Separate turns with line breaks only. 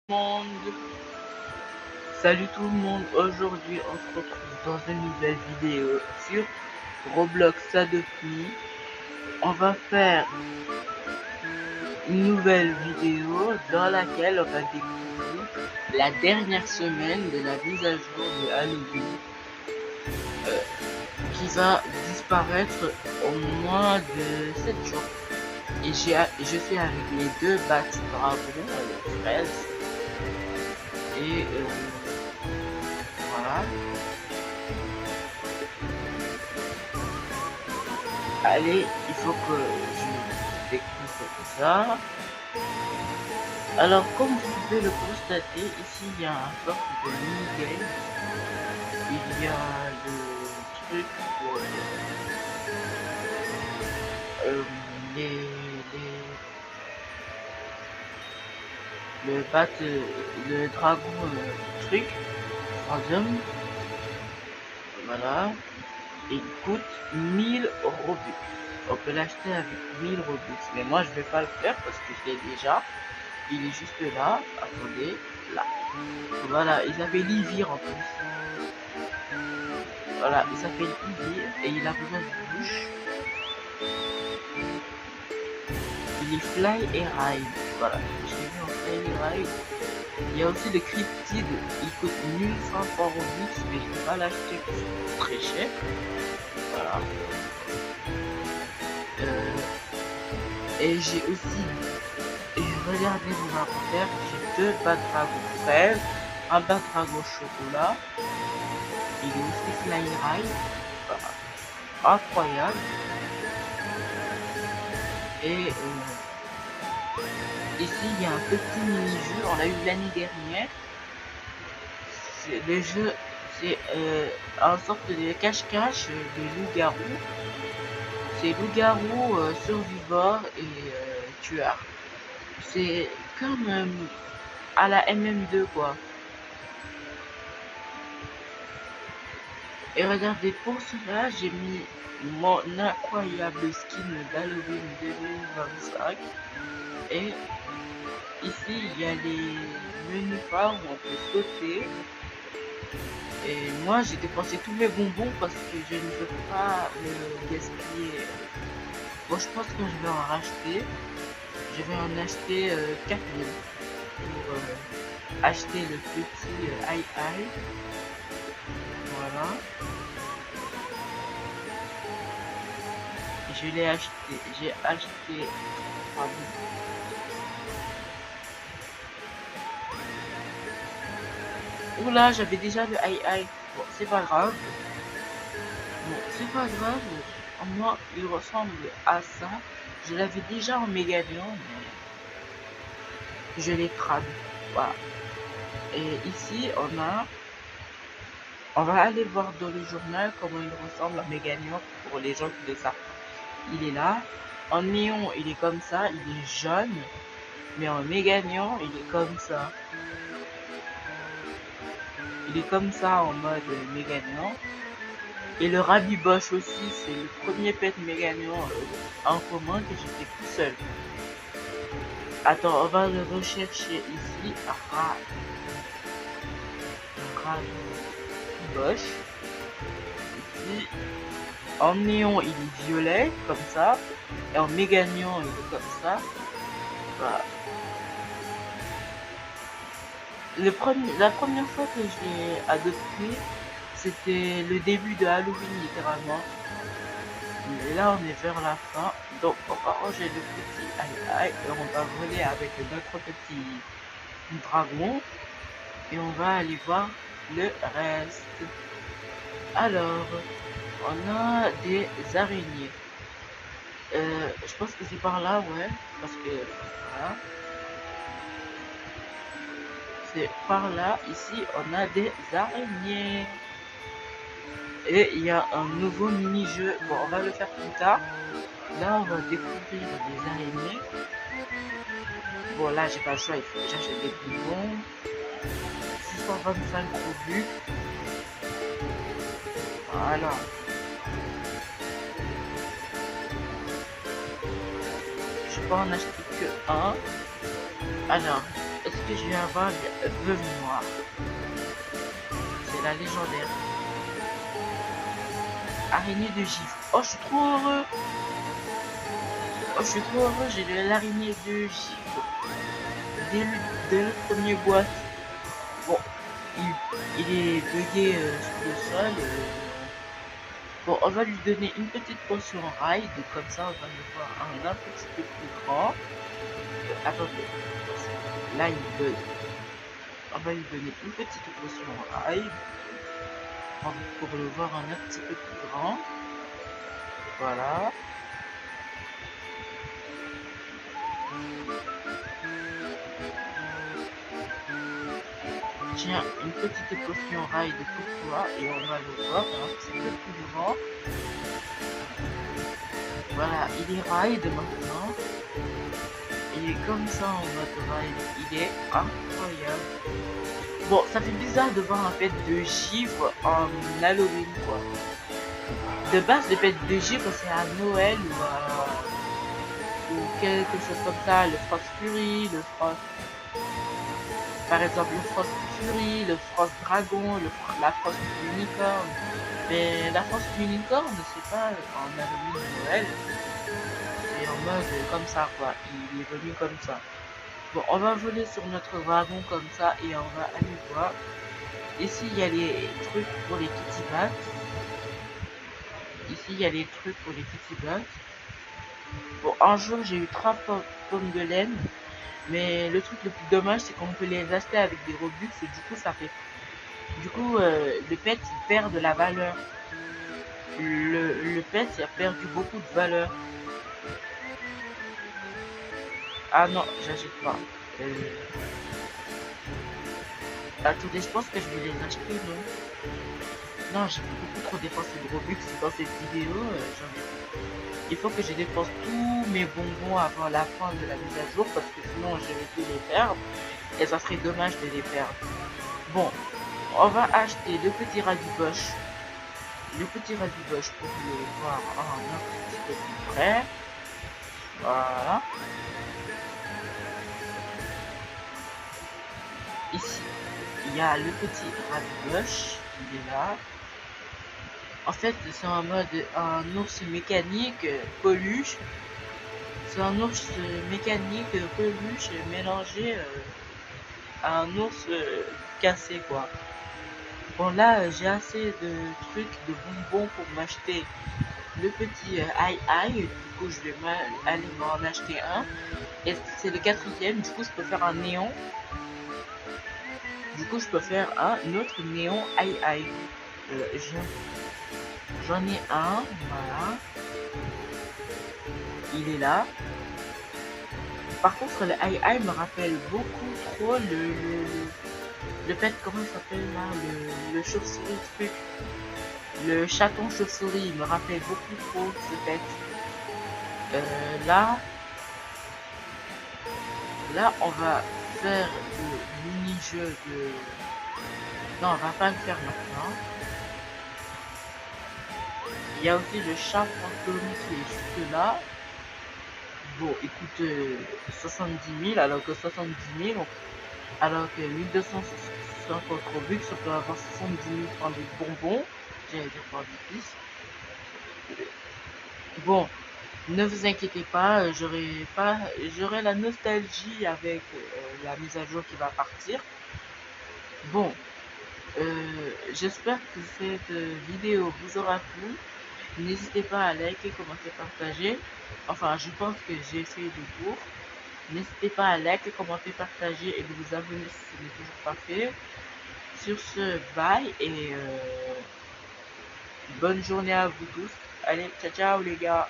Monde. Salut tout le monde, aujourd'hui on se retrouve dans une nouvelle vidéo sur Roblox Adopt Me. On va faire une nouvelle vidéo dans laquelle on va découvrir la dernière semaine de la mise à jour de Halloween qui va disparaître au moins de 7 jours. Et je suis avec mes deux bats dragons, les fraises. Et voilà. Allez, il faut que je découvre ça. Alors, comme vous pouvez le constater, ici il y a un sorte de mini-game. Il y a le truc pour le dragon truc, random. Voilà. Il coûte 1000 Robux. On peut l'acheter avec 1000 Robux. Mais moi, je vais pas le faire parce que je l'ai déjà. Il est juste là. Attendez. Là. Voilà. Il s'appelle Livir en plus. Voilà. Il s'appelle Livir. Et il a besoin de bouche. Il est Fly et Ride. Voilà. Je l'ai vu en Fly et Ride. Il y a aussi le Cryptid. Il coûte 1500 Robux. Mais je ne vais pas l'acheter parce que c'est très cher. Voilà. Et j'ai aussi, regardez mon inventaire, j'ai deux bats dragons fraises, un bat dragon chocolat, il est aussi Fly Ride, voilà. Incroyable. Et ici il y a un petit mini-jeu, on l'a eu l'année dernière. Le jeu, c'est une sorte de cache-cache de loup-garou. C'est loup-garou, survivor et tueur. C'est comme à la MM2 quoi. Et regardez, pour cela, j'ai mis mon incroyable skin d'Halloween 2025. Et ici, il y a les menus phares où on peut sauter. Et moi, j'ai dépensé tous mes bonbons parce que je ne veux pas le gaspiller. Bon, je pense que je vais en racheter. Je vais en acheter 4000 pour acheter le petit aïe. Voilà. Je l'ai acheté. J'ai acheté 3000. Oula, j'avais déjà le aïe. Bon, c'est pas grave. Moi, il ressemble à ça. Je l'avais déjà en Méganion, mais je l'ai crade. Voilà. Et ici, on va aller voir dans le journal comment il ressemble à Méganion pour les gens qui le savent. Il est là. En néon, il est comme ça. Il est jaune. Mais en Méganion, il est comme ça. Il est comme ça en mode Méganion. Et le Rabibosh aussi, c'est le premier pet Méganion en commun que j'ai fait tout seul. Attends, on va le rechercher ici. Rabibosh. Ici. En néon, il est violet, comme ça. Et en Méganion, il est comme ça. Voilà. La première fois que je l'ai adopté, c'était le début de Halloween littéralement. Mais là on est vers la fin. Donc on va ranger le petit aïe et on va voler avec notre petit dragon. Et on va aller voir le reste. Alors, on a des araignées. Je pense que c'est par là, ouais. Parce que voilà. C'est par là, ici on a des araignées. Et il y a un nouveau mini-jeu. Bon, on va le faire plus tard. Là, on va découvrir des araignées. Bon, là, j'ai pas le choix. Il faut que j'achète des bonbons. 625 Robux. Voilà. Je peux en acheter que un. Alors, est-ce que je vais avoir Veuve Noire. C'est la légendaire. Araignée de gifle. Oh, je suis trop heureux. Oh, je suis trop heureux. J'ai de l'araignée de gifle. Dès le premier boîte. Bon, il est bugué sur le sol. Bon, on va lui donner une petite potion ride. Comme ça, on va le voir un petit peu plus grand. Attendez. Là, il bug. On va lui donner une petite potion ride. Pour le voir un petit peu plus grand. Voilà. Tiens, une petite potion ride pour toi et on va le voir un petit peu plus grand. Voilà, il est ride maintenant. Il est comme ça en mode ride. Il est incroyable. Bon, ça fait bizarre de voir un pet de givre en Halloween quoi. De base, le pet de givre c'est à Noël ou quelque chose comme ça. Le Frost Fury, le Frost... Par exemple, le Frost Fury, le Frost Dragon, la Frost Unicorn. Mais la Frost Unicorn, c'est pas en Halloween ou Noël. C'est en mode comme ça, quoi. Il est venu comme ça. Bon, on va voler sur notre wagon comme ça et on va aller voir. Ici, il y a les trucs pour les Kitty Bats. Ici, il y a les trucs pour les Kitty Bats. Bon, un jour, j'ai eu 3 pommes de laine. Mais le truc le plus dommage, c'est qu'on peut les acheter avec des Robux. Et du coup, ça fait... Du coup, le pet, il perd de la valeur. Le pet, il a perdu beaucoup de valeur. Ah non, j'achète pas. Attendez, je pense que je vais les acheter, non? Non, j'ai beaucoup trop dépensé de Robux dans cette vidéo. Il faut que je dépense tous mes bonbons avant la fin de la mise à jour parce que sinon je vais tous les perdre. Et ça serait dommage de les perdre. Bon, on va acheter le petit Rabiboche. Le petit Rabiboche pour le voir un petit peu plus près. Voilà. Ici, il y a le petit Rabiboche, il est là. En fait, c'est en mode un ours mécanique peluche. C'est un ours mécanique peluche mélangé à un ours cassé, quoi. Bon, là, j'ai assez de trucs, de bonbons pour m'acheter le petit aïe. Du coup, je vais aller m'en acheter un. Et c'est le 4e, du coup, je peux faire un néon. Du coup, je peux faire un autre néon aïe. J'en ai un, voilà. Il est là. Par contre, le aïe me rappelle beaucoup trop le pet, comment il s'appelle là, le chauve-souris truc. Le chaton chauve-souris, il me rappelle beaucoup trop ce pet. Là, on va faire le mini-jeu de... Non, on va pas le faire maintenant. Il y a aussi le chat fantôme qui est juste là. Bon, écoute, 70 000, alors que 70 000, alors que 1250 Robux, on peut avoir 70 000 en des bonbons. J'allais dire pour des pistes. Bon, ne vous inquiétez pas, j'aurai la nostalgie avec la mise à jour qui va partir. Bon, j'espère que cette vidéo vous aura plu. N'hésitez pas à liker, commenter, partager. Enfin, je pense que j'ai fait le tour. N'hésitez pas à liker, commenter, partager et de vous abonner si ce n'est toujours pas fait. Sur ce, bye et bonne journée à vous tous. Allez, ciao ciao les gars.